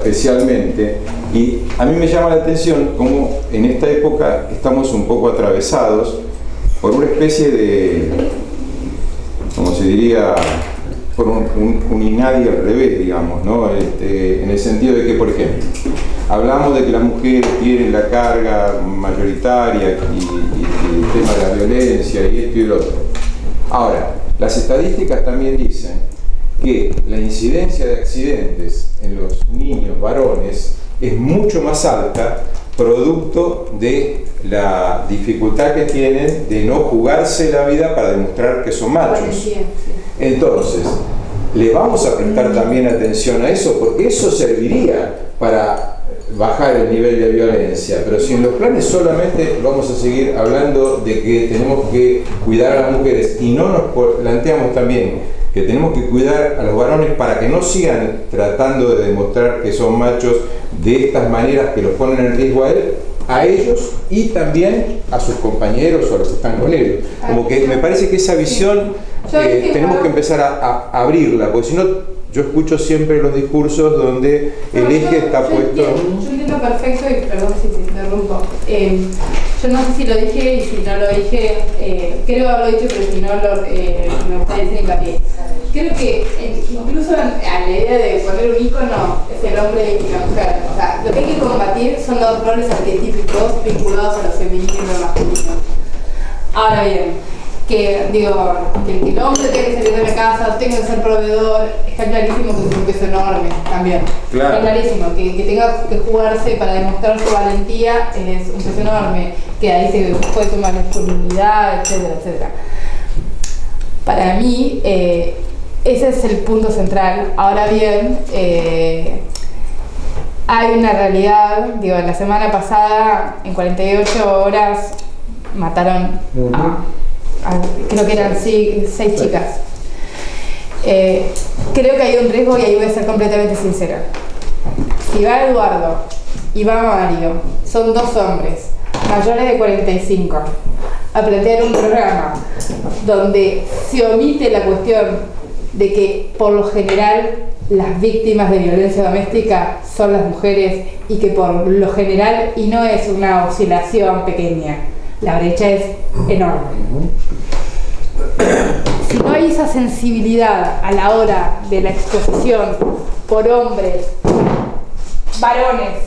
especialmente, y a mí me llama la atención cómo en esta época estamos un poco atravesados por una especie de, como se diría, por un inadi al revés, digamos, ¿no? En el sentido de que, por ejemplo, hablamos de que las mujeres tienen la carga mayoritaria y el tema de la violencia y esto y lo otro. Ahora, las estadísticas también dicen que la incidencia de accidentes en los niños varones es mucho más alta, producto de la dificultad que tienen de no jugarse la vida para demostrar que son machos. Entonces, le vamos a prestar también atención a eso, porque eso serviría para bajar el nivel de violencia, pero si en los planes solamente vamos a seguir hablando de que tenemos que cuidar a las mujeres y no nos planteamos también que tenemos que cuidar a los varones para que no sigan tratando de demostrar que son machos de estas maneras que los ponen en riesgo a ellos y también a sus compañeros o a los que están con ellos. Como que me parece que esa visión tenemos que empezar a abrirla, porque si no, yo escucho siempre los discursos donde el eje está puesto... Yo entiendo perfecto, y perdón si te interrumpo. Yo no sé si lo dije, y si no lo dije, creo haberlo dicho, pero si no, me gustaría decir hincapié. Creo que incluso a la idea de poner un ícono es el hombre y la mujer. O sea, lo que hay que combatir son dos roles arquetípicos vinculados a lo femenino y lo masculino. Ahora bien, que digo, que el hombre tenga que salir de la casa, tenga que ser proveedor, está clarísimo que es un peso enorme también. Claro. Está clarísimo que tenga que jugarse para demostrar su valentía es un peso enorme, que ahí se puede tomar disponibilidad, etcétera, etcétera. Para mí, ese es el punto central. Ahora bien, hay una realidad, digo, la semana pasada, en 48 horas, mataron creo que eran 6 chicas. Creo que hay un riesgo, y ahí voy a ser completamente sincera. Si va Eduardo y va Mario, son 2 hombres mayores de 45, a plantear un programa donde se omite la cuestión de que por lo general las víctimas de violencia doméstica son las mujeres, y que por lo general, y no es una oscilación pequeña, la brecha es enorme. Si no hay esa sensibilidad a la hora de la exposición por hombres, varones,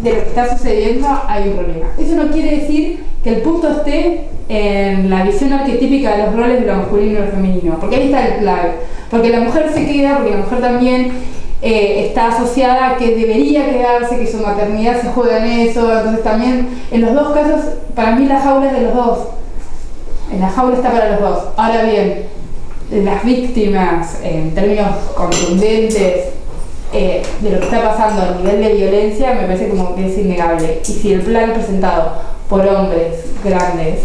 de lo que está sucediendo, hay un problema. Eso no quiere decir que el punto esté en la visión arquetípica de los roles de lo masculino y lo femenino, porque ahí está el clave. Porque la mujer se queda, porque la mujer también está asociada a que debería quedarse, que su maternidad se juega en eso. Entonces también, en los dos casos, para mí la jaula es de los dos. En la jaula está para los dos. Ahora bien, las víctimas, en términos contundentes, de lo que está pasando a nivel de violencia, me parece como que es innegable. Y si el plan presentado por hombres grandes,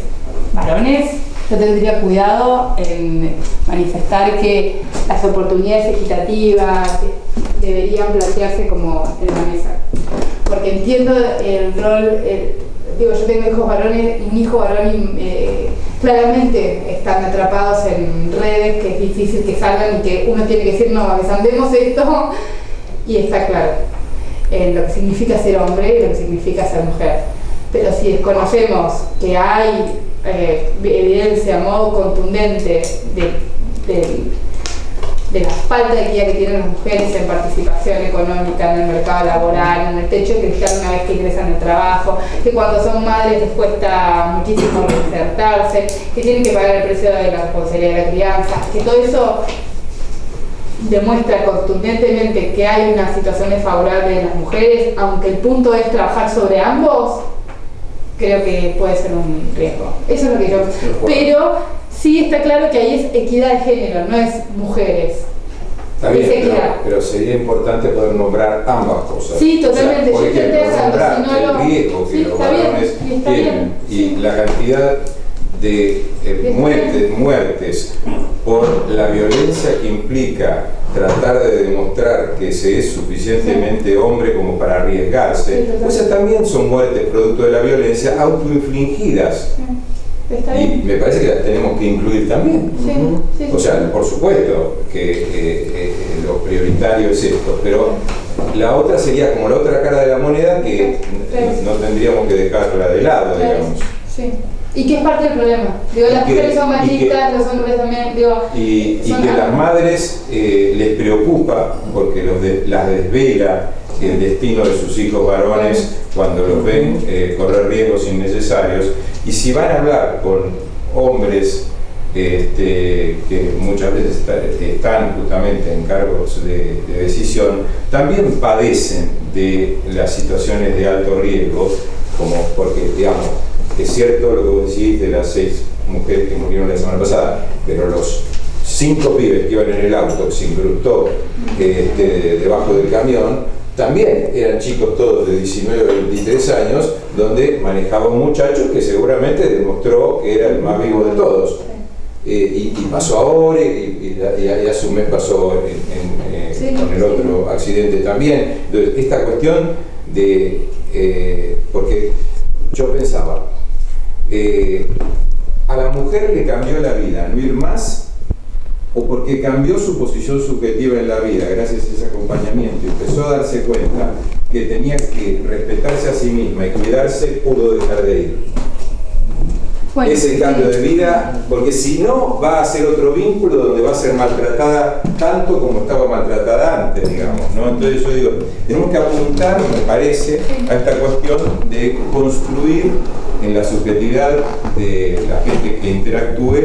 varones, yo tendría cuidado en manifestar que las oportunidades equitativas deberían plantearse como en la mesa. Porque entiendo el rol, digo, yo tengo hijos varones, y un hijo varón claramente están atrapados en redes, que es difícil que salgan y que uno tiene que decir, no, desandemos esto, y está claro lo que significa ser hombre y lo que significa ser mujer. Pero si desconocemos que hay evidencia a modo contundente de la falta de equidad que tienen las mujeres en participación económica, en el mercado laboral, en el techo de cristal una vez que ingresan al trabajo, que cuando son madres les cuesta muchísimo reinsertarse, que tienen que pagar el precio de la responsabilidad de la crianza, que todo eso demuestra contundentemente que hay una situación desfavorable de las mujeres, aunque el punto es trabajar sobre ambos, creo que puede ser un riesgo. Eso es lo que yo... Pero sí está claro que ahí es equidad de género, no es mujeres. Está bien, pero sería importante poder nombrar ambas cosas. Sí, totalmente. O sea, por ejemplo, nombrar el riesgo que los varones tienen y la cantidad de muertes por la violencia que implica tratar de demostrar que se es suficientemente hombre como para arriesgarse. Esas también son muertes producto de la violencia autoinfligidas. Y me parece que las tenemos que incluir también. O sea, por supuesto que lo prioritario es esto, pero La otra sería como la otra cara de la moneda que no tendríamos que dejarla de lado, digamos. Sí. Y que es parte del problema. Digo, las mujeres son machistas, los hombres también. Digo, y que las madres les preocupa porque las desvela el destino de sus hijos varones cuando los ven correr riesgos innecesarios. Y si van a hablar con hombres que muchas veces están justamente en cargos de decisión, también padecen de las situaciones de alto riesgo, como porque, digamos, es cierto lo que vos decís de las 6 mujeres que murieron la semana pasada, pero los 5 pibes que iban en el auto que se incrustó debajo del camión, también eran chicos todos de 19 o 23 años, donde manejaba un muchacho que seguramente demostró que era el más vivo de todos. Y pasó ahora, y hace un mes pasó con el otro accidente también. Entonces, esta cuestión de... porque yo pensaba, a la mujer le cambió la vida no ir más, o porque cambió su posición subjetiva en la vida gracias a ese acompañamiento y empezó a darse cuenta que tenía que respetarse a sí misma y cuidarse, pudo dejar de ir. Bueno, ese cambio de vida, porque si no va a ser otro vínculo donde va a ser maltratada tanto como estaba maltratada antes, digamos, ¿no? Entonces yo digo, tenemos que apuntar, me parece, a esta cuestión de construir en la subjetividad de la gente que interactúe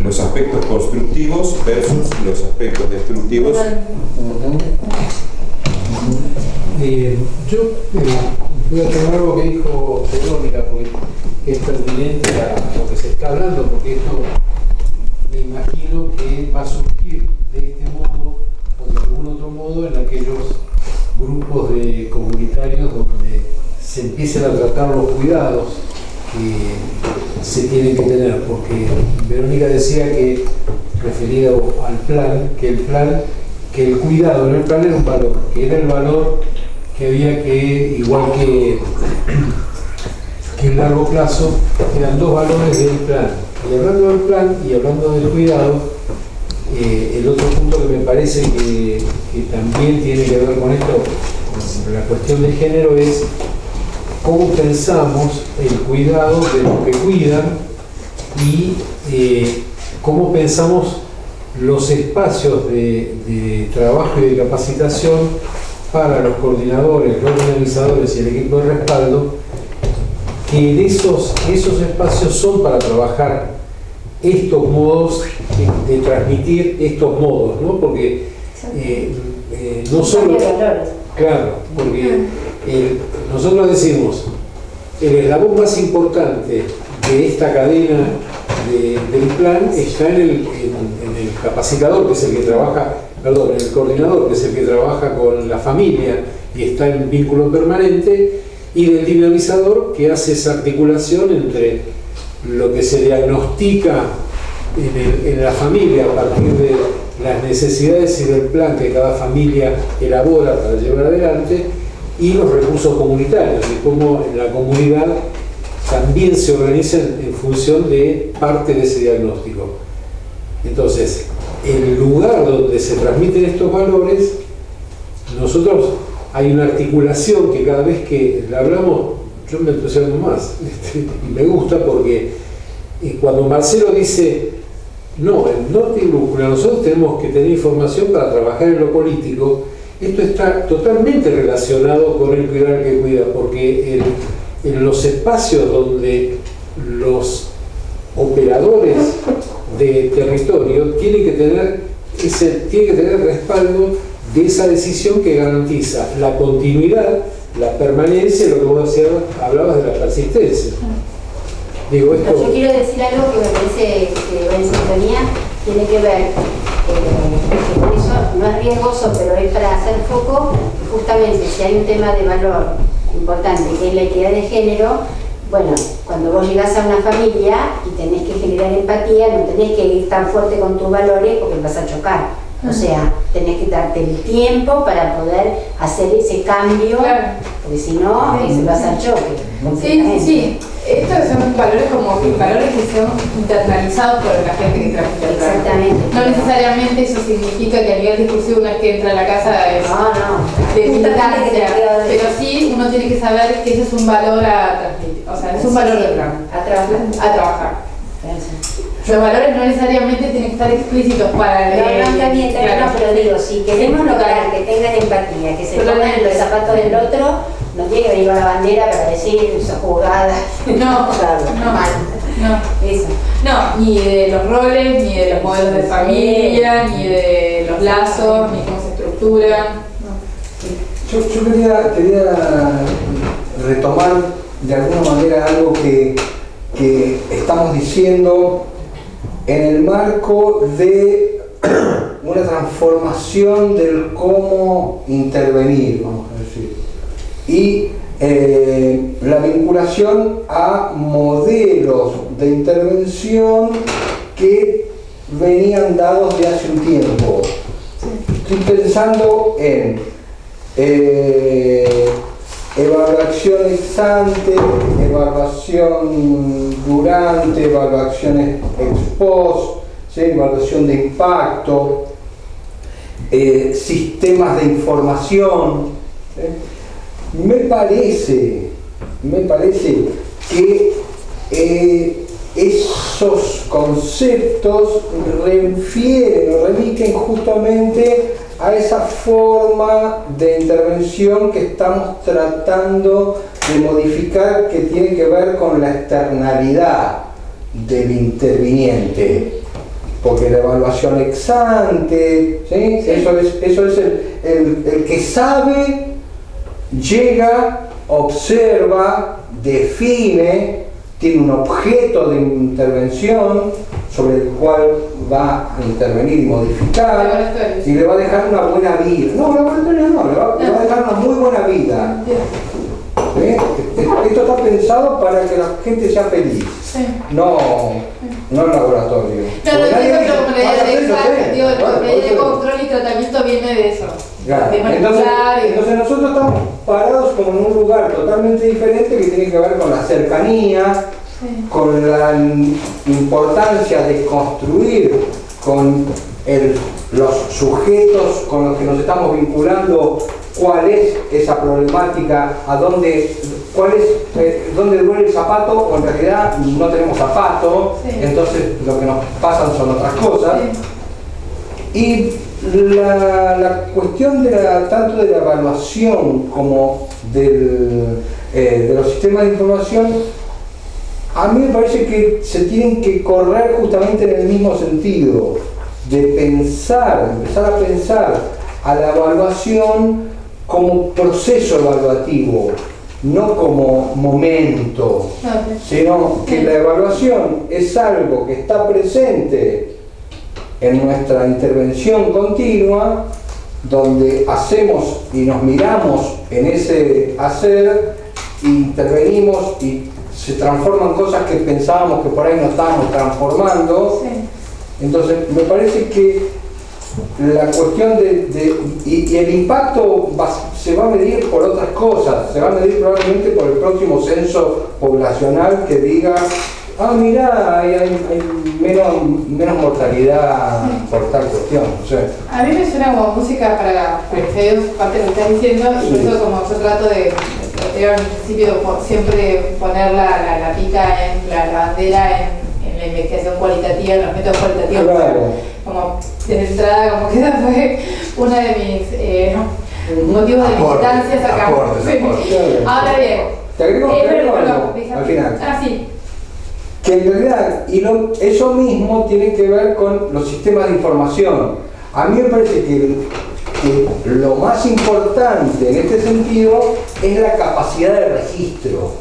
los aspectos constructivos versus los aspectos destructivos. Yo voy a tomar algo que dijo Verónica, porque es pertinente a lo que se está hablando, porque esto me imagino que va a surgir de este modo o de algún otro modo en aquellos grupos de comunitarios donde se empiecen a tratar los cuidados que se tienen que tener, porque Verónica decía que, referido al plan, que el cuidado en el plan era un valor, que era el valor que había que, igual que en largo plazo, eran 2 valores del plan. Y hablando del plan y hablando del cuidado, el otro punto que me parece que también tiene que ver con esto, con la cuestión de género, es cómo pensamos el cuidado de los que cuidan y cómo pensamos los espacios de trabajo y de capacitación para los coordinadores, los organizadores y el equipo de respaldo, que esos espacios son para trabajar estos modos, de transmitir estos modos, ¿no? Porque no solo... Claro, porque nosotros decimos, el eslabón más importante de esta cadena del plan está en el capacitador, que es el que trabaja, perdón, en el coordinador, que es el que trabaja con la familia y está en vínculo permanente, y del dinamizador, que hace esa articulación entre lo que se diagnostica en la familia a partir de las necesidades y del plan que cada familia elabora para llevar adelante, y los recursos comunitarios, y cómo en la comunidad también se organizan en función de parte de ese diagnóstico. Entonces, el lugar donde se transmiten estos valores, nosotros hay una articulación que cada vez que la hablamos, yo me entusiasmo más, y me gusta porque cuando Marcelo dice, no, el norte y brújula, nosotros tenemos que tener información para trabajar en lo político, esto está totalmente relacionado con el cuidar al que cuida, porque en los espacios donde los operadores de territorio tienen que tener respaldo de esa decisión que garantiza la continuidad, la permanencia, lo que vos hablabas de la persistencia. Digo, esto... Yo quiero decir algo que me parece que va en sintonía, tiene que ver, que por eso no es riesgoso, pero es para hacer foco, que justamente si hay un tema de valor importante, que es la equidad de género, bueno, cuando vos llegás a una familia y tenés que generar empatía, no tenés que ir tan fuerte con tus valores porque vas a chocar. O sea, tenés que darte el tiempo para poder hacer ese cambio, claro, porque si no, se vas al choque. Sí. Estos son valores como valores que son internalizados por la gente que transmite el cargo. Exactamente. No necesariamente eso significa que a nivel discursivo una vez que entra a la casa es No. de militancia, pero sí uno tiene que saber que ese es un valor a transmitir, o sea, es un valor de plan, A trabajar. Los valores no necesariamente tienen que estar explícitos para No, también, no, pero digo, si queremos lograr que tengan empatía, que se pongan en los zapatos del otro, no tiene que venir con la bandera para decir esa jugada. No, eso. No, ni de los roles, ni de los modelos de familia, ni de los lazos, ni cómo se estructuran. Yo quería retomar de alguna manera algo que estamos diciendo en el marco de una transformación del cómo intervenir, vamos a decir, y la vinculación a modelos de intervención que venían dados de hace un tiempo. Estoy pensando en evaluación ex ante, evaluación durante, evaluaciones ex post, ¿sí? Evaluación de impacto, sistemas de información. ¿Sí? Me parece que esos conceptos remiten justamente a esa forma de intervención que estamos tratando de modificar, que tiene que ver con la externalidad del interviniente, porque la evaluación ex ante, ¿sí? Eso es el que sabe, llega, observa, define, tiene un objeto de intervención sobre el cual va a intervenir y modificar, y le va a dejar una buena vida. No, laboratorio no, le va a dejar una muy buena vida. ¿Sí? Esto está pensado para que la gente sea feliz, no el laboratorio. No, lo entiendo, pero como la idea de control y tratamiento viene de eso. Claro. De manipular Entonces nosotros estamos parados como en un lugar totalmente diferente que tiene que ver con la cercanía, con la importancia de construir con los sujetos con los que nos estamos vinculando, cuál es esa problemática, dónde duele el zapato, o en realidad no tenemos zapato, entonces lo que nos pasan son otras cosas. Y la cuestión tanto de la evaluación como de los sistemas de información, a mí me parece que se tienen que correr justamente en el mismo sentido, de empezar a pensar a la evaluación como proceso evaluativo, no como momento, sino que la evaluación es algo que está presente en nuestra intervención continua, donde hacemos y nos miramos en ese hacer, intervenimos y se transforman cosas que pensábamos que por ahí no estábamos transformando. Entonces me parece que la cuestión y el impacto se va a medir por otras cosas, se va a medir probablemente por el próximo censo poblacional que diga, mira, hay menos mortalidad por tal cuestión. O sea, a mí me suena como música para ustedes, parte de lo que estás diciendo, y por eso como yo trato de en principio siempre poner la pica en la bandera en la investigación cualitativa, en los métodos cualitativos. Claro. Como desde entrada, como que esa fue una de mis motivos de militancia acá. Ahora bien, te agrego al final. Sí. Que en realidad, eso mismo tiene que ver con los sistemas de información. A mí me parece que lo más importante en este sentido es la capacidad de registro,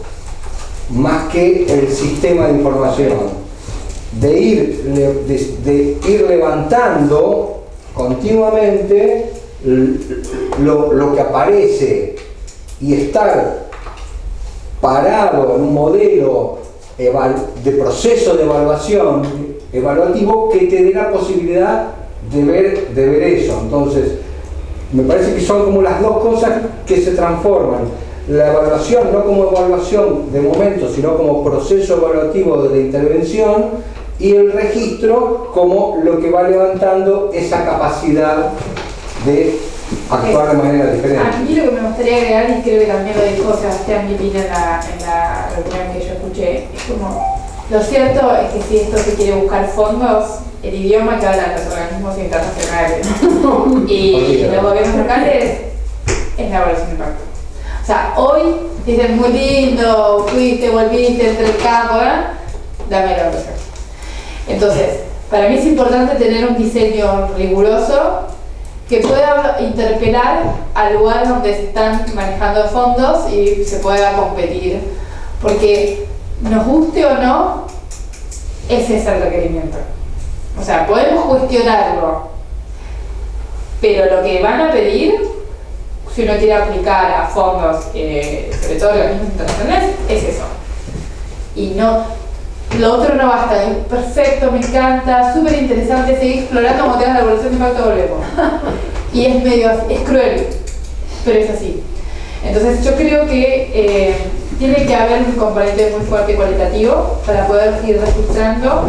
más que el sistema de información. De ir levantando continuamente lo que aparece y estar parado en un modelo de proceso de evaluación evaluativo que te dé la posibilidad de ver eso. Entonces me parece que son como las dos cosas que se transforman. la evaluación no como evaluación de momento, sino como proceso evaluativo de la intervención, y el registro como lo que va levantando esa capacidad de actuar de manera diferente. A mí lo que me gustaría agregar, y creo que también lo dijo Sebastián Guipín en la reunión que yo escuché, es como, lo cierto es que si esto se quiere buscar fondos, el idioma que hablan los organismos internacionales y los gobiernos locales es la evaluación de impacto. O sea, hoy dicen muy lindo, fuiste, volviste, entre el campo, dame la evaluación. Entonces, para mí es importante tener un diseño riguroso que pueda interpelar al lugar donde se están manejando fondos y se pueda competir, porque nos guste o no, ese es el requerimiento. O sea, podemos cuestionarlo, pero lo que van a pedir, si uno quiere aplicar a fondos, sobre todo organismos internacionales, es eso. Y no, lo otro no basta. Perfecto, me encanta, súper interesante, seguir explorando como tengas la evaluación de impacto, volvemos. Y es medio, es cruel, pero es así. Entonces yo creo que tiene que haber un componente muy fuerte cualitativo para poder ir registrando,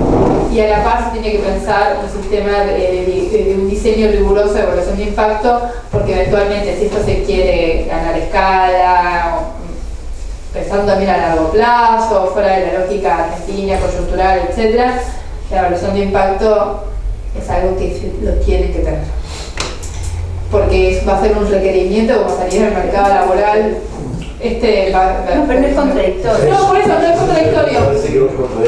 y a la par se tiene que pensar un sistema de un diseño riguroso de evaluación de impacto, porque eventualmente si esto se quiere ganar escala, pensando también a largo plazo, fuera de la lógica argentina, coyuntural, etc., la evaluación de impacto es algo que lo tienen que tener, porque va a ser un requerimiento como salir al mercado laboral. No, pero no es contradictorio. No, por eso no es contradictorio.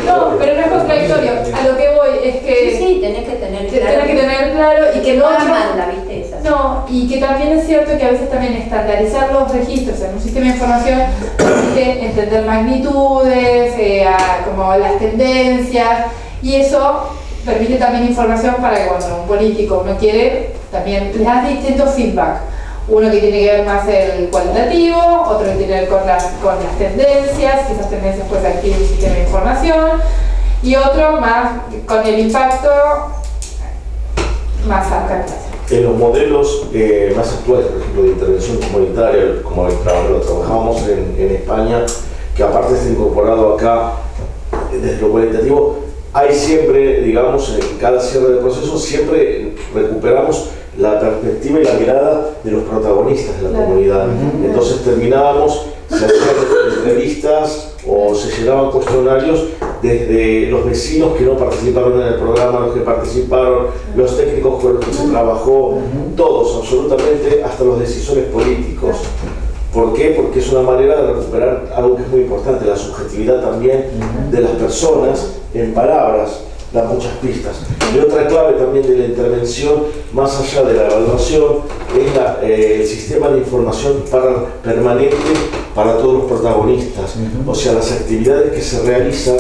No, pero no es contradictorio. A lo que voy es que Sí, tenés que tener claro y que no manda, ¿viste? Esas. No, y que también es cierto que a veces también estandarizar los registros en un sistema de información permite entender magnitudes, como las tendencias, y eso permite también información para que cuando un político no quiere, también le das distintos feedback. Uno que tiene que ver más el cualitativo, otro que tiene que ver con las tendencias, que esas tendencias pueden adquirir un sistema de información, y otro más con el impacto más a largo plazo. En los modelos más actuales, por ejemplo, de intervención comunitaria, como lo trabajamos en España, que aparte está incorporado acá desde lo cualitativo, hay siempre, digamos, en cada cierre de proceso, siempre recuperamos la perspectiva y la mirada de los protagonistas de la comunidad. Entonces terminábamos, se hacían entrevistas o se llenaban cuestionarios desde los vecinos que no participaron en el programa, los que participaron, los técnicos con los que se trabajó, todos, absolutamente, hasta los decisores políticos. ¿Por qué? Porque es una manera de recuperar algo que es muy importante, la subjetividad también de las personas en palabras. Da muchas pistas. Y otra clave también de la intervención, más allá de la evaluación, es el sistema de información permanente para todos los protagonistas. O sea, las actividades que se realizan,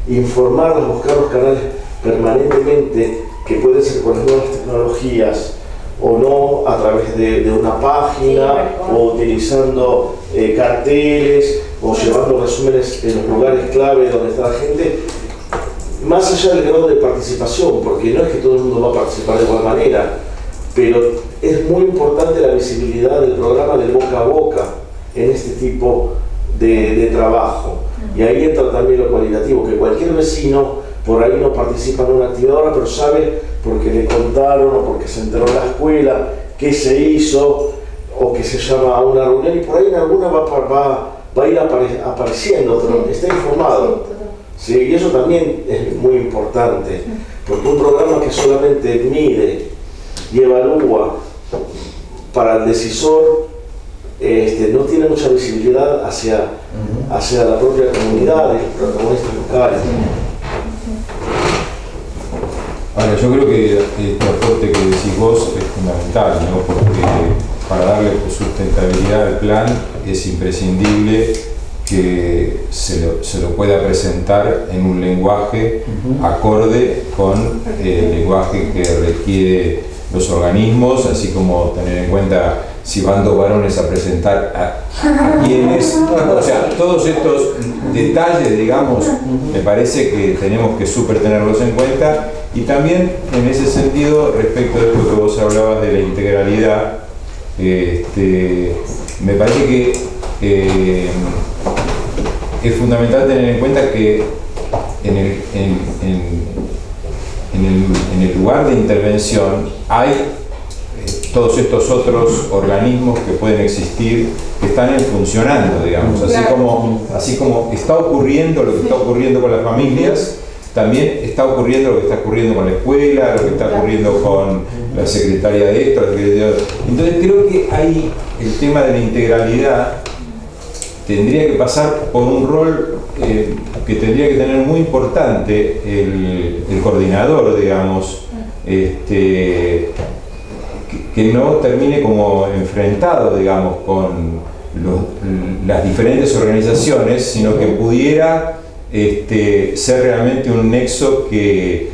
informarlas, buscar los canales permanentemente, que pueden ser con las nuevas tecnologías o no, a través de una página, o utilizando carteles, o llevando resúmenes en los lugares clave donde está la gente. Más allá del grado de participación, porque no es que todo el mundo va a participar de igual manera, pero es muy importante la visibilidad del programa del boca a boca en este tipo de trabajo. Y ahí entra también lo cualitativo, que cualquier vecino por ahí no participa en una actividad ahora, pero sabe porque le contaron o porque se enteró en la escuela qué se hizo o que se llama a una reunión, y por ahí en alguna va a ir apareciendo, pero está informado. Sí, y eso también es muy importante, porque un programa que solamente mide y evalúa para el decisor no tiene mucha visibilidad hacia la propia comunidad, los protagonistas locales. Ahora, yo creo que este aporte que decís vos es fundamental, ¿no? Porque para darle sustentabilidad al plan es imprescindible que se lo pueda presentar en un lenguaje acorde con el lenguaje que requiere los organismos, así como tener en cuenta si van dos varones a presentar a quiénes, o sea, todos estos detalles, digamos, me parece que tenemos que súper tenerlos en cuenta. Y también en ese sentido, respecto de lo que vos hablabas de la integralidad, me parece que es fundamental tener en cuenta que en el lugar de intervención hay todos estos otros organismos que pueden existir, que están funcionando, digamos. Así como está ocurriendo lo que está ocurriendo con las familias, también está ocurriendo lo que está ocurriendo con la escuela, lo que está ocurriendo con la secretaria de esto, la secretaria de otro. Entonces creo que hay el tema de la integralidad tendría que pasar por un rol que tendría que tener muy importante el coordinador, digamos, que no termine como enfrentado, digamos, con las diferentes organizaciones, sino que pudiera ser realmente un nexo que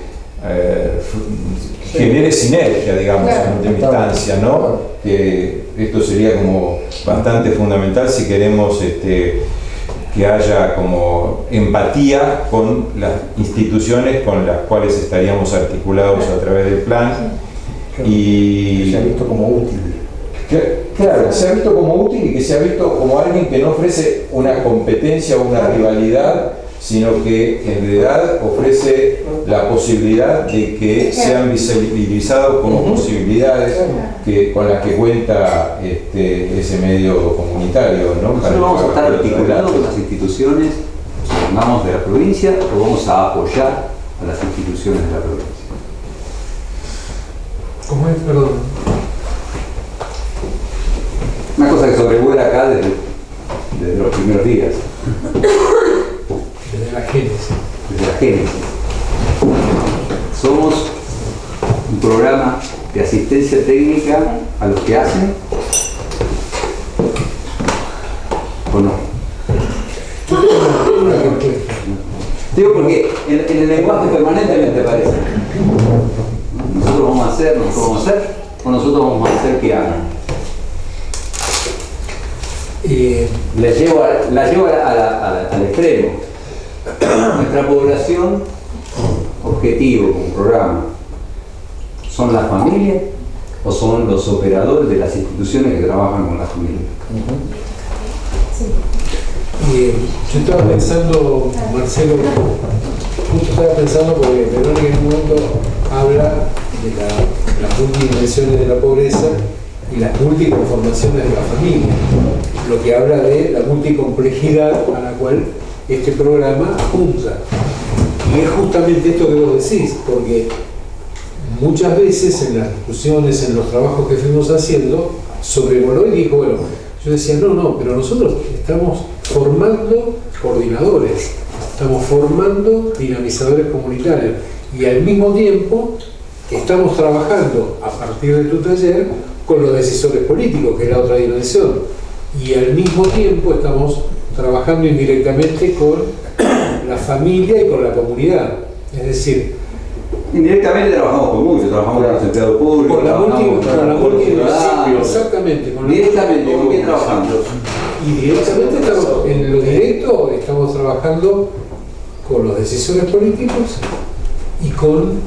genere sinergia, digamos, en última instancia, ¿no? Que esto sería como bastante fundamental si queremos que haya como empatía con las instituciones con las cuales estaríamos articulados a través del plan. Y que se ha visto como útil. Claro, que se ha visto como útil y que se ha visto como alguien que no ofrece una competencia o una rivalidad, sino que en realidad ofrece la posibilidad de que sean visibilizados como posibilidades con las que cuenta ese medio comunitario, ¿no? Nosotros vamos a estar articulados con las instituciones, supongamos, de la provincia, o vamos a apoyar a las instituciones de la provincia. ¿Cómo es? Perdón. Una cosa que sobrevuela acá desde los primeros días. Desde la génesis. Desde la génesis. Somos un programa de asistencia técnica a los que hacen, ¿o no? Digo porque en el lenguaje permanentemente parece. Nosotros vamos a hacer, o nosotros vamos a hacer que hagan. La llevo al extremo. Nuestra población objetivo como programa son las familias o son los operadores de las instituciones que trabajan con las familias. Yo estaba pensando, Marcelo, justo estaba pensando porque Verónica en un momento habla de las multidimensiones de la pobreza y las multiconformaciones de la familia, lo que habla de la multicomplejidad a la cual este programa apunta. Y es justamente esto que vos decís, porque muchas veces en las discusiones, en los trabajos que fuimos haciendo, sobrevoló y dijo, bueno, yo decía, no, pero nosotros estamos formando coordinadores, estamos formando dinamizadores comunitarios y al mismo tiempo estamos trabajando a partir de tu taller con los decisores políticos, que es la otra dimensión, y al mismo tiempo estamos trabajando indirectamente con la familia y con la comunidad. Es decir, indirectamente trabajamos con muchos, trabajamos con los empleados públicos, con la ciudadanos. Exactamente. Directamente, ¿con quién trabajamos? Y directamente en lo directo estamos trabajando con los decisores políticos y con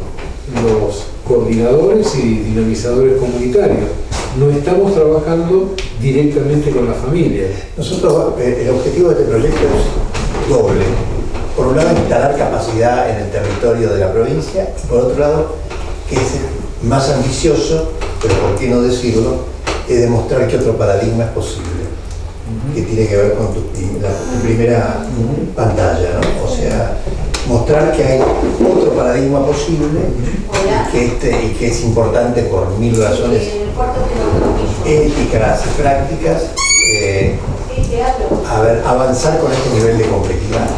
los coordinadores y dinamizadores comunitarios. No estamos trabajando directamente con las familias. Nosotros, el objetivo de este proyecto es doble. Por un lado, instalar capacidad en el territorio de la provincia, y por otro lado, que es más ambicioso, pero por qué no decirlo, es demostrar que otro paradigma es posible, que tiene que ver con tu primera pantalla, ¿no? O sea, mostrar que hay otro paradigma posible y que es importante por mil razones éticas y prácticas, avanzar con este nivel de complejidad.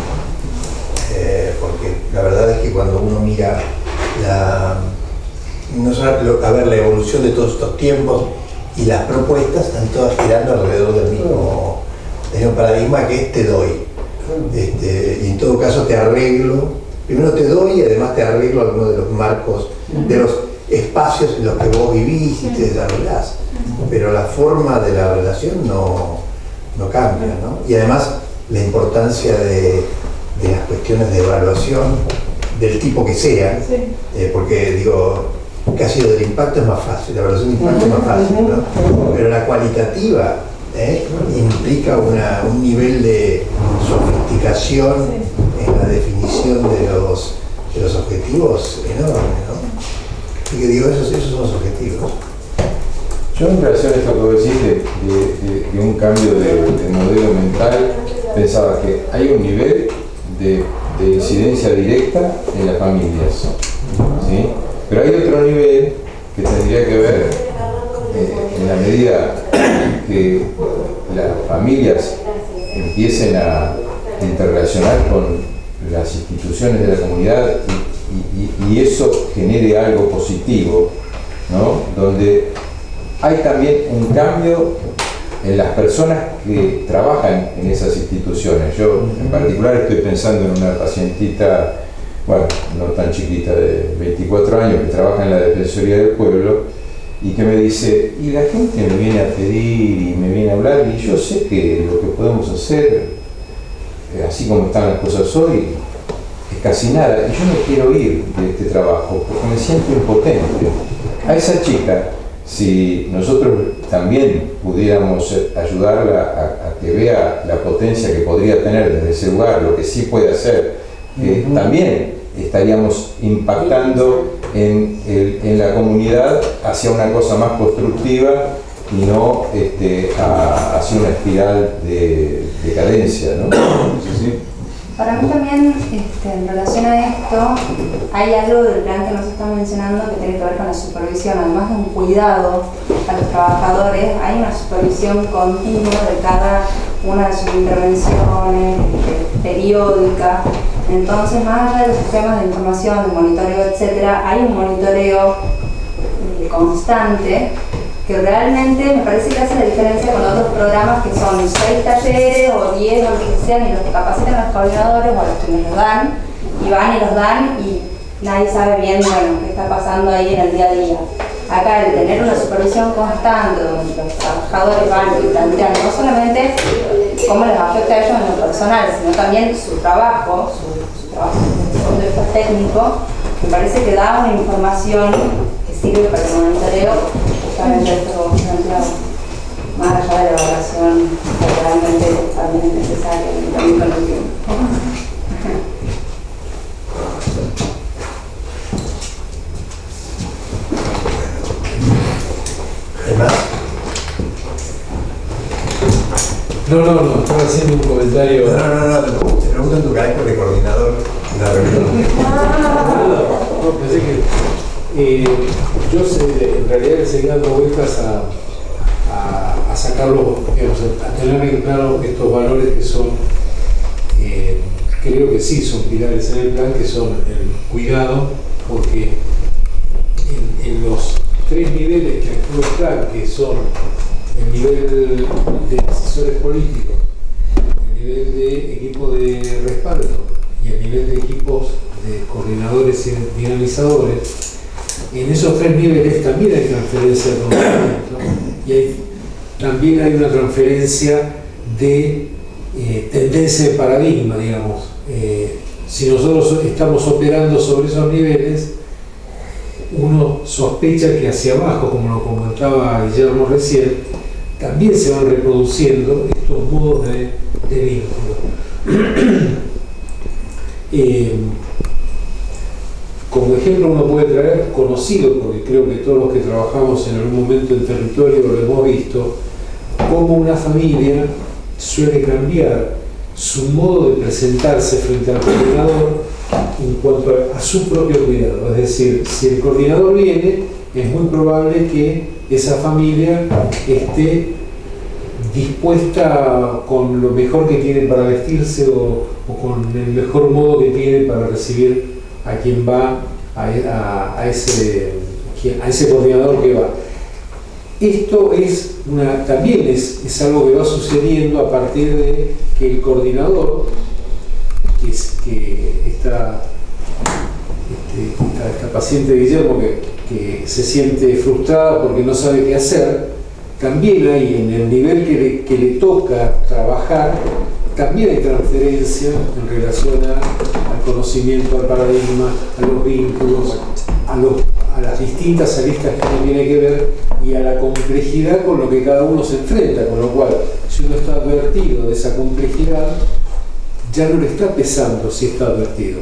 Porque la verdad es que cuando uno mira la evolución de todos estos tiempos y las propuestas, están todas girando alrededor del mismo paradigma, que es te doy. Y en todo caso te arreglo, primero te doy y además te arreglo algunos de los marcos, de los espacios en los que vos vivís y te desarrollás. Pero la forma de la relación no cambia, ¿no? Y además la importancia de las cuestiones de evaluación del tipo que sea, porque digo, casi lo del impacto es más fácil, la evaluación de impacto es más fácil, ¿no? Pero la cualitativa implica un nivel de sofisticación en la definición de los objetivos enorme, ¿no? Y que digo, esos son los objetivos. Yo en relación a esto que vos decís de un cambio de modelo mental, pensaba que hay un nivel de incidencia directa en las familias, ¿sí? Pero hay otro nivel que tendría que ver en la medida que las familias empiecen a interrelacionar con las instituciones de la comunidad y eso genere algo positivo, ¿no? Donde hay también un cambio en las personas que trabajan en esas instituciones. Yo en particular estoy pensando en una pacientita, bueno, no tan chiquita, de 24 años, que trabaja en la Defensoría del Pueblo y que me dice, y la gente me viene a pedir y me viene a hablar y yo sé que lo que podemos hacer, así como están las cosas hoy, es casi nada, y yo no quiero ir de este trabajo porque me siento impotente. A esa chica, si nosotros también pudiéramos ayudarla a que vea la potencia que podría tener desde ese lugar, lo que sí puede hacer, también estaríamos impactando en la comunidad hacia una cosa más constructiva y no hacia una espiral de decadencia, ¿no? ¿Sí? Para mí también, en relación a esto, hay algo del plan que nos están mencionando que tiene que ver con la supervisión, además de un cuidado a los trabajadores, hay una supervisión continua de cada una de sus intervenciones, periódica. Entonces, más allá de los sistemas de información, de monitoreo, etcétera, hay un monitoreo constante que realmente me parece que hace la diferencia con otros programas que son 6 talleres o 10 o lo que sean y los que capacitan a los coordinadores o a los que nos los dan y van y los dan y nadie sabe bien, bueno, qué está pasando ahí en el día a día. Acá el tener una supervisión constante donde los trabajadores van y plantean no solamente cómo les afecta a ellos en lo personal, sino también su trabajo, su trabajo desde el punto de vista técnico, me parece que da una información que sirve para el monitoreo justamente esto planteado, más allá de la evaluación que realmente también es necesaria y también con el tiempo. ¿Además? No, estaba haciendo un comentario. No, te pregunto en tu carácter de coordinador de la reunión. No, pensé que yo en realidad le seguí dando vueltas a sacarlo, digamos, a tener en claro estos valores que son, creo que sí son pilares en el plan, que son el cuidado, porque en los 3 niveles que actúa el plan, que son el nivel de decisores políticos, el nivel de equipo de respaldo y el nivel de equipos de coordinadores y dinamizadores, en esos 3 niveles también hay transferencia de conocimiento y también hay una transferencia de tendencia de paradigma, digamos. Si nosotros estamos operando sobre esos niveles, uno sospecha que hacia abajo, como lo comentaba Guillermo recién, también se van reproduciendo estos modos de vínculo. Como ejemplo uno puede traer conocido, porque creo que todos los que trabajamos en algún momento en territorio lo hemos visto, cómo una familia suele cambiar su modo de presentarse frente al coordinador en cuanto a su propio cuidado. Es decir, si el coordinador viene, es muy probable que esa familia esté dispuesta con lo mejor que tiene para vestirse o con el mejor modo que tiene para recibir a quien va, a ese coordinador que va. Esto también es algo que va sucediendo a partir de que el coordinador, esta paciente de Guillermo que se siente frustrada porque no sabe qué hacer, también hay en el nivel que le toca trabajar, también hay transferencia en relación al conocimiento, al paradigma, a los vínculos, a las distintas aristas que uno tiene que ver y a la complejidad con lo que cada uno se enfrenta, con lo cual, si uno está advertido de esa complejidad, ya no le está pesando si está advertido.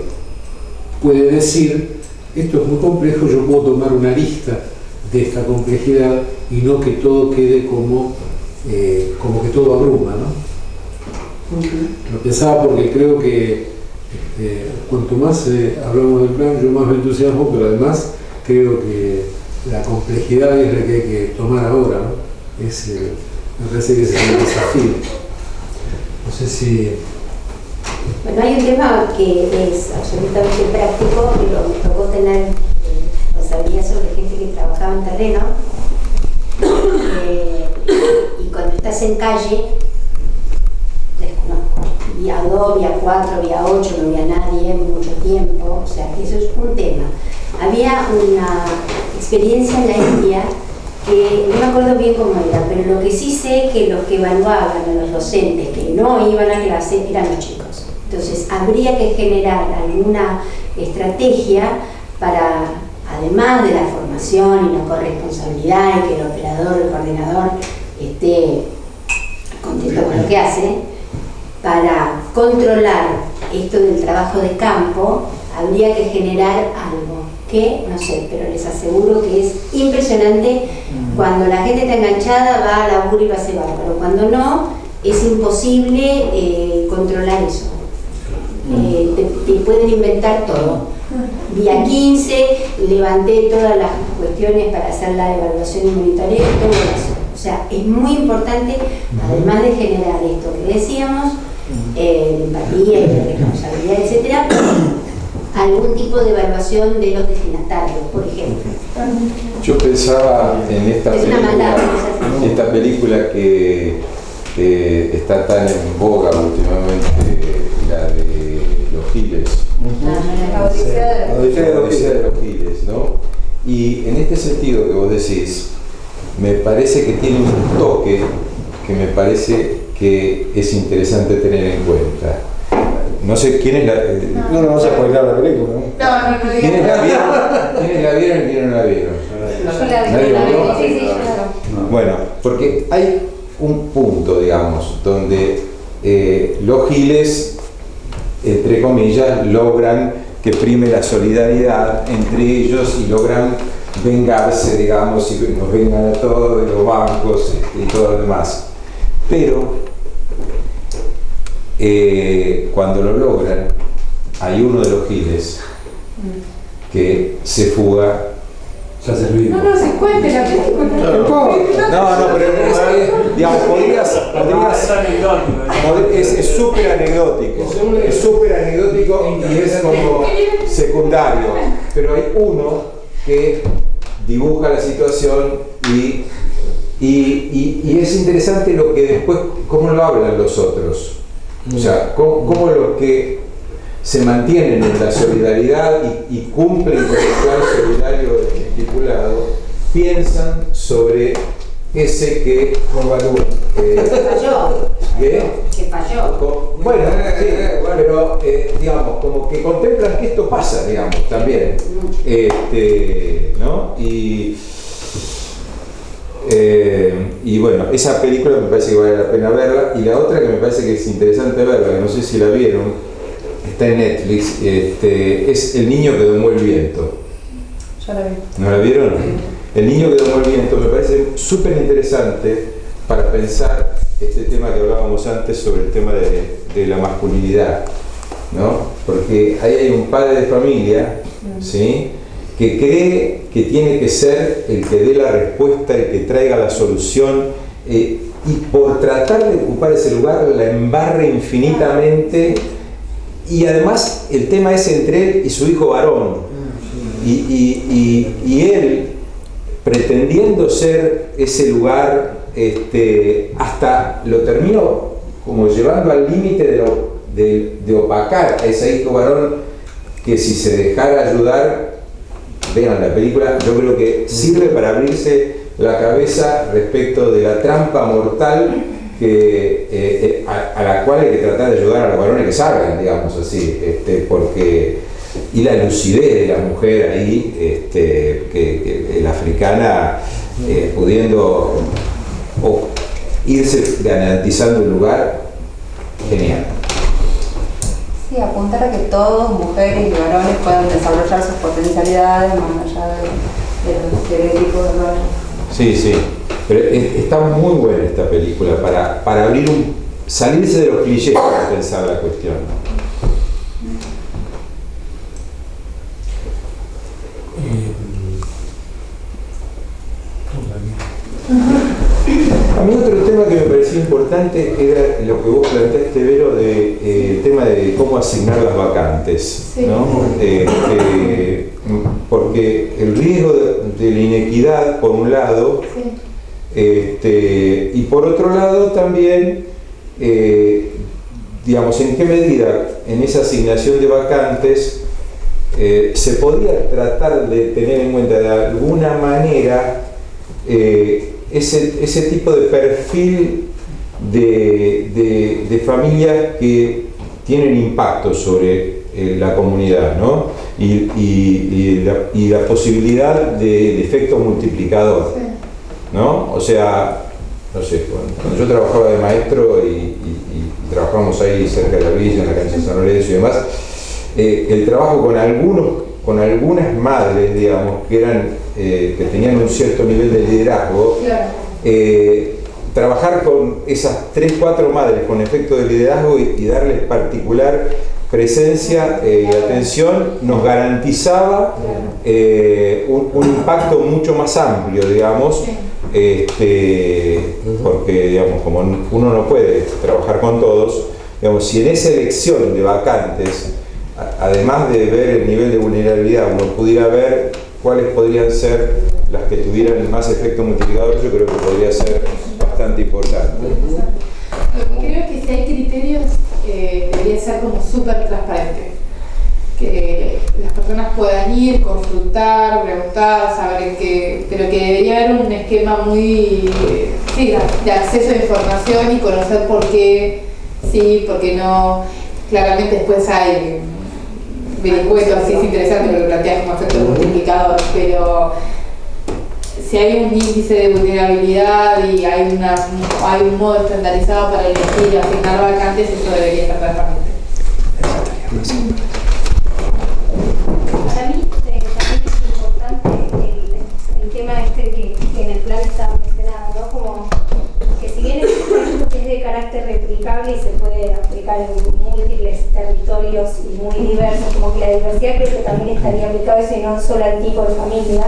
Puede decir, esto es muy complejo, yo puedo tomar una lista de esta complejidad y no que todo quede como que todo abruma, ¿no? Lo pensaba porque creo que cuanto más hablamos del plan, yo más me entusiasmo, pero además creo que la complejidad es la que hay que tomar ahora, ¿no? Me parece que ese es el desafío. No sé si... Bueno, hay un tema que es absolutamente práctico, pero me tocó tener responsabilidad sobre gente que trabajaba en terreno. Y cuando estás en calle, desconozco. Vía 2, vía 4, vía 8, no había nadie mucho tiempo, o sea, eso es un tema. Había una experiencia en la India que no me acuerdo bien cómo era, pero lo que sí sé que los que evaluaban a los docentes que no iban a clase eran los chicos. Entonces, habría que generar alguna estrategia para, además de la formación y la corresponsabilidad y que el operador, el coordinador esté contento con lo que hace, para controlar esto del trabajo de campo, habría que generar algo que, no sé, pero les aseguro que es impresionante. Cuando la gente está enganchada, va a laburo y va a hacer bárbaro. Cuando no, es imposible controlar eso. Te pueden inventar todo. Día 15 levanté todas las cuestiones para hacer la evaluación y monitoreo, todo eso. O sea, es muy importante, además de generar esto que decíamos, de empatía y de responsabilidad, etcétera, algún tipo de evaluación de los destinatarios, por ejemplo. Yo pensaba en esta película que está tan en boga últimamente, la de Los Giles. La Odisea de los Giles, ¿no? Y en este sentido que vos decís, me parece que tiene un toque que me parece que es interesante tener en cuenta. No sé quién es la... No vamos a spoiler la película, ¿no? No. ¿Quiénes la vieron? ¿Quiénes la vieron y quiénes no la vieron? ¿Nadie la vio? Sí, yo la vi. Bueno, porque hay un punto, digamos, donde los giles, entre comillas, logran que prime la solidaridad entre ellos y logran vengarse, digamos, y nos vengan a todos de los bancos y todo lo demás. Pero cuando lo logran, hay uno de los giles que se fuga. Ya se olvidó. No se cuente la película. No, pero digamos, es súper anecdótico. Es súper anecdótico y es como secundario. Pero hay uno que dibuja la situación y es interesante lo que después, cómo lo hablan los otros. O sea, cómo los que se mantienen en la solidaridad y cumplen con el plan solidario estipulado, piensan sobre ese que falló. ¿Qué? Que falló. Bueno, sí, pero digamos, como que contemplan que esto pasa, digamos, también. ¿No? Y bueno, esa película me parece que vale la pena verla, y la otra que me parece que es interesante verla, que no sé si la vieron, está en Netflix, es El niño que domó el viento. Ya la vi. ¿No la vieron? El niño que domó el viento me parece súper interesante para pensar este tema que hablábamos antes sobre el tema de la masculinidad, ¿no? Porque ahí hay un padre de familia, ¿sí?, que cree que tiene que ser el que dé la respuesta, el que traiga la solución, y por tratar de ocupar ese lugar la embarra infinitamente, y además el tema es entre él y su hijo varón, y él pretendiendo ser ese lugar, hasta lo terminó como llevando al límite de opacar a ese hijo varón, que si se dejara ayudar, vean la película, yo creo que sirve para abrirse la cabeza respecto de la trampa mortal a la cual hay que tratar de ayudar a los varones que salgan, digamos así, porque, y la lucidez de la mujer ahí, que la africana, pudiendo irse garantizando el lugar, genial. Sí, apuntar a que todos, mujeres y varones, puedan desarrollar sus potencialidades más allá de los estereotipos de roles. Sí, sí. Pero está muy buena esta película para abrir salirse de los clichés para pensar la cuestión. A mí otro tema que me parecía importante era lo que vos planteaste, Vero, el tema de cómo asignar las vacantes, ¿no? Porque el riesgo de la inequidad, por un lado, y por otro lado también, digamos, en qué medida en esa asignación de vacantes se podía tratar de tener en cuenta de alguna manera ese tipo de perfil de familias que tienen impacto sobre la comunidad, ¿no? Y la posibilidad de efecto multiplicador, ¿no? O sea, no sé, cuando yo trabajaba de maestro y trabajamos ahí cerca de la villa, en la cancha de San Lorenzo y demás, el trabajo con algunas madres, digamos, que tenían un cierto nivel de liderazgo, trabajar con esas 3, 4 madres con efecto de liderazgo y darles particular presencia y atención nos garantizaba un impacto mucho más amplio, digamos, porque, digamos, como uno no puede trabajar con todos, digamos, si en esa elección de vacantes, además de ver el nivel de vulnerabilidad, uno pudiera ver cuáles podrían ser las que tuvieran más efecto multiplicador, yo creo que podría ser bastante importante. Lo que creo es que si hay criterios, debería ser como súper transparente. Que las personas puedan ir, consultar, preguntar, saber en qué, pero que debería haber un esquema muy de acceso a información y conocer por qué sí, por qué no. Claramente después hay vericuetos, así es interesante lo que planteas como efecto multiplicador, pero si hay un índice de vulnerabilidad y hay un modo estandarizado para elegir y asignar vacantes, eso debería estar transparente. Para mí también es importante el tema que en el plan estaba mencionado, ¿no? Como que si bien es un proyecto que es de carácter replicable y se puede aplicar en múltiples territorios y muy diversos, como que la diversidad creo que también estaría aplicado y no solo al tipo de familia.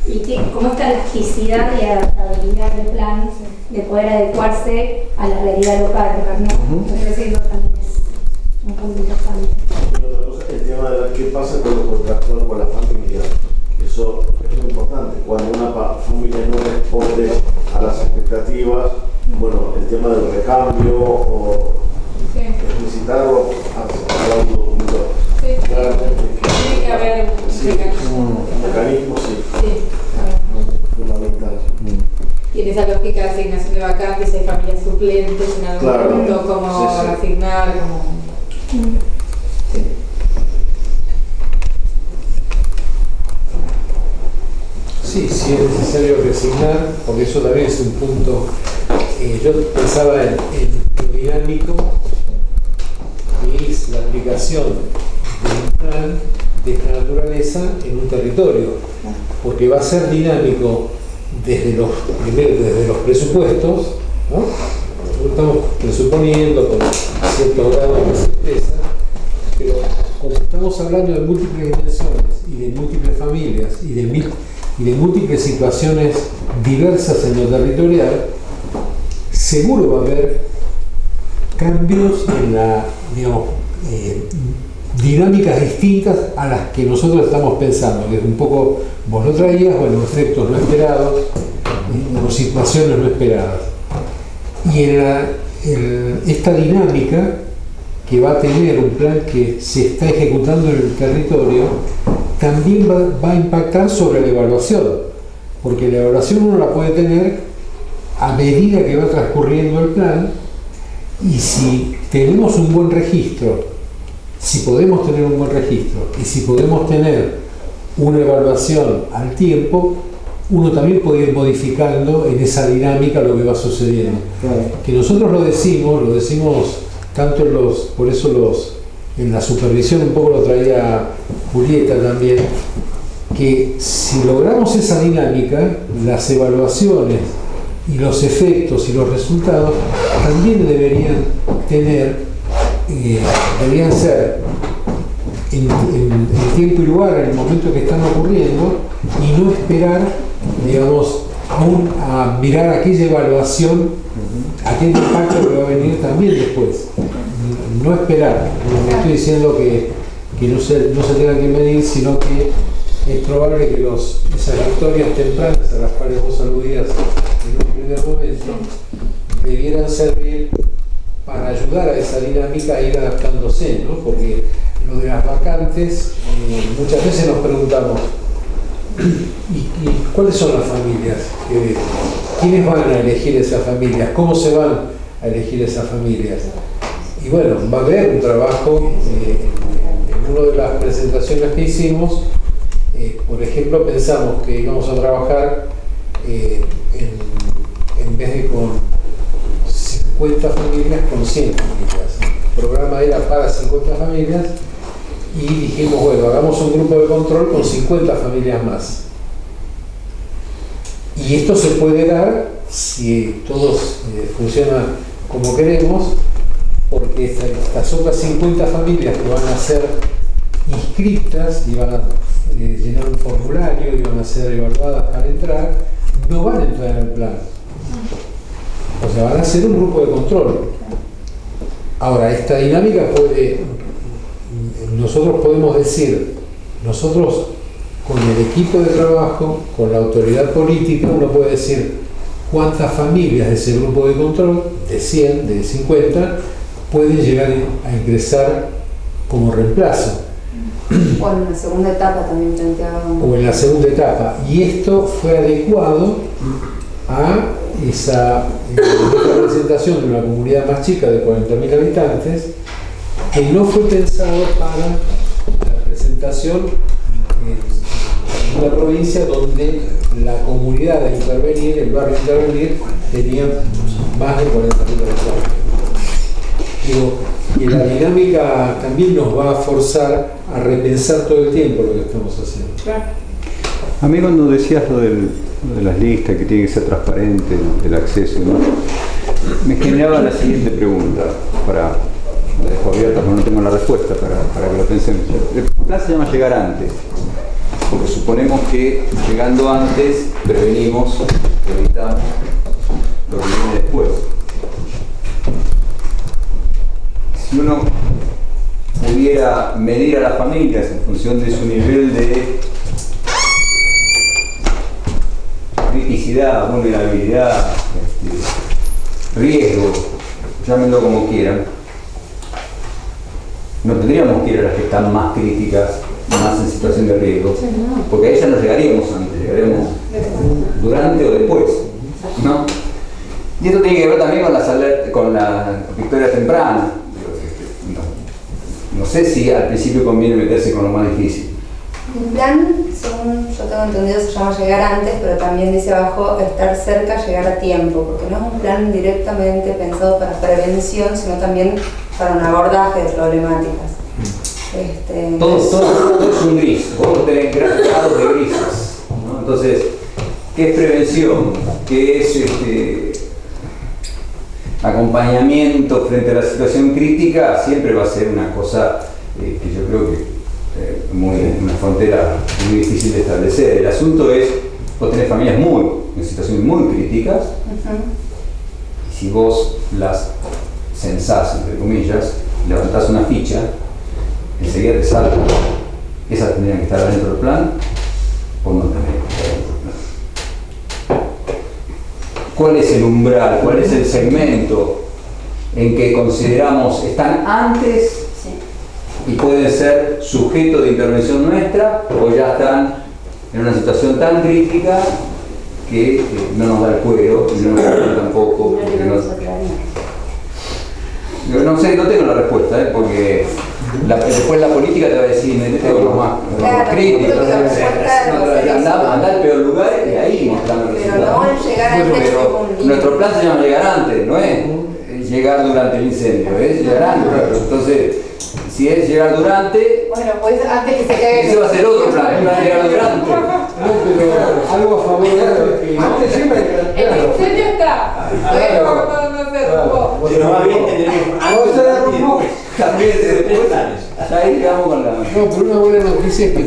Y que como esta elasticidad y adaptabilidad del plan de poder adecuarse a la realidad local, ¿no? Entonces eso también es un punto importante. Y otra cosa, el tema de qué pasa con lo contractual con la familia. Eso es muy importante. Cuando una familia no responde a las expectativas, bueno, el tema del recambio o explicitarlo a un documento. Claramente tiene que haber un mecanismo, fundamental. Y en esa lógica de asignación de vacantes hay familias suplentes en algún momento, como asignar, como... Sí, sí es necesario resignar, porque eso también es un punto. Yo pensaba en lo dinámico, que es la aplicación de un plan de esta naturaleza en un territorio, porque va a ser dinámico desde los presupuestos, ¿no? Nosotros estamos presuponiendo con cierto grado de certeza, pero como estamos hablando de múltiples dimensiones y de múltiples familias y de múltiples situaciones diversas en lo territorial, seguro va a haber cambios en la, digamos, dinámicas distintas a las que nosotros estamos pensando, que es un poco, vos lo traías, bueno, efectos no esperados, o situaciones no esperadas. Y en esta dinámica que va a tener un plan que se está ejecutando en el territorio, también va a impactar sobre la evaluación, porque la evaluación uno la puede tener a medida que va transcurriendo el plan, y si tenemos un buen registro, si podemos tener un buen registro y si podemos tener una evaluación al tiempo, uno también puede ir modificando en esa dinámica lo que va sucediendo. Que nosotros lo decimos tanto por eso en la supervisión, un poco lo traía Julieta también, que si logramos esa dinámica, las evaluaciones y los efectos y los resultados también deberían ser en tiempo y lugar, en el momento que están ocurriendo, y no esperar, digamos, aún a mirar aquella evaluación, aquel impacto que va a venir también después. No esperar, no estoy diciendo que no se tenga que medir, sino que es probable que esas victorias tempranas a las cuales vos aludías en un primer momento debieran servir para ayudar a esa dinámica a ir adaptándose, ¿no? Porque lo de las vacantes, muchas veces nos preguntamos, ¿y cuáles son las familias? ¿Quiénes van a elegir esas familias? ¿Cómo se van a elegir esas familias? Y bueno, va a haber un trabajo, en una de las presentaciones que hicimos, por ejemplo, pensamos que íbamos a trabajar en vez de con 50 familias, con 100 familias. El programa era para 50 familias y dijimos, bueno, hagamos un grupo de control con 50 familias más. Y esto se puede dar si todo funciona como queremos, porque estas otras 50 familias que van a ser inscritas y van a llenar un formulario y van a ser evaluadas para entrar, no van a entrar en el plan. O sea, van a ser un grupo de control. Ahora, esta dinámica nosotros podemos decir, nosotros con el equipo de trabajo, con la autoridad política, uno puede decir cuántas familias de ese grupo de control, de 100, de 50, pueden llegar a ingresar como reemplazo. O en la segunda etapa también planteábamos. O en la segunda etapa. Y esto fue adecuado a esa representación de una comunidad más chica de 40.000 habitantes, que no fue pensado para la presentación en una provincia donde la comunidad de intervenir, el barrio de intervenir, tenía más de 40.000 habitantes. Digo, y la dinámica también nos va a forzar a repensar todo el tiempo lo que estamos haciendo. Claro. A mí cuando decías lo de las listas, que tiene que ser transparente, el acceso, ¿no? Me generaba la siguiente pregunta, la dejo abierta porque no tengo la respuesta, para que lo pensemos. El plan se llama llegar antes, porque suponemos que llegando antes prevenimos, evitamos lo que viene después. Si uno pudiera medir a las familias en función de su nivel de criticidad, vulnerabilidad, riesgo, llámenlo como quieran, no tendríamos que ir a las que están más críticas, más en situación de riesgo, porque a ellas no llegaríamos antes, llegaremos durante o después, ¿no? Y esto tiene que ver también con la victoria temprana. No sé si al principio conviene meterse con lo más difícil. El plan, según yo tengo entendido, se llama llegar antes, pero también dice abajo estar cerca, llegar a tiempo, porque no es un plan directamente pensado para prevención, sino también para un abordaje de problemáticas. Todo es un gris, vos tenés grados de grises, ¿no? Entonces, ¿qué es prevención? ¿Qué es acompañamiento frente a la situación crítica? Siempre va a ser una cosa que yo creo que una frontera muy difícil de establecer. El asunto es, vos tenés familias en situaciones muy críticas, y si vos las censás, entre comillas, levantás una ficha, enseguida te salta. ¿Esas tendrían que estar dentro del plan o no tendrían que estar dentro del plan? ¿Cuál es el umbral? ¿Cuál es el segmento en que consideramos están antes y pueden ser sujeto de intervención nuestra, o ya están en una situación tan crítica que no nos da el cuero y no nos da tampoco? No sé, no tengo la respuesta, porque Después la política te va a decir, metete con los más críticos. Anda al peor lugar y ahí están los resultados. Pero nuestro plan se llama llegar antes, no es llegar durante el incendio, es llegar antes. Entonces, si es llegar durante, bueno, pues antes que se caiga. ese va a ser otro plan, el plan de llegar durante. No, pero algo a favor de Antes siempre El incendio está. No se derrumbó. Pero más bien tendremos No se derrumbó. También después, ahí quedamos con la... No, pero una buena noticia es que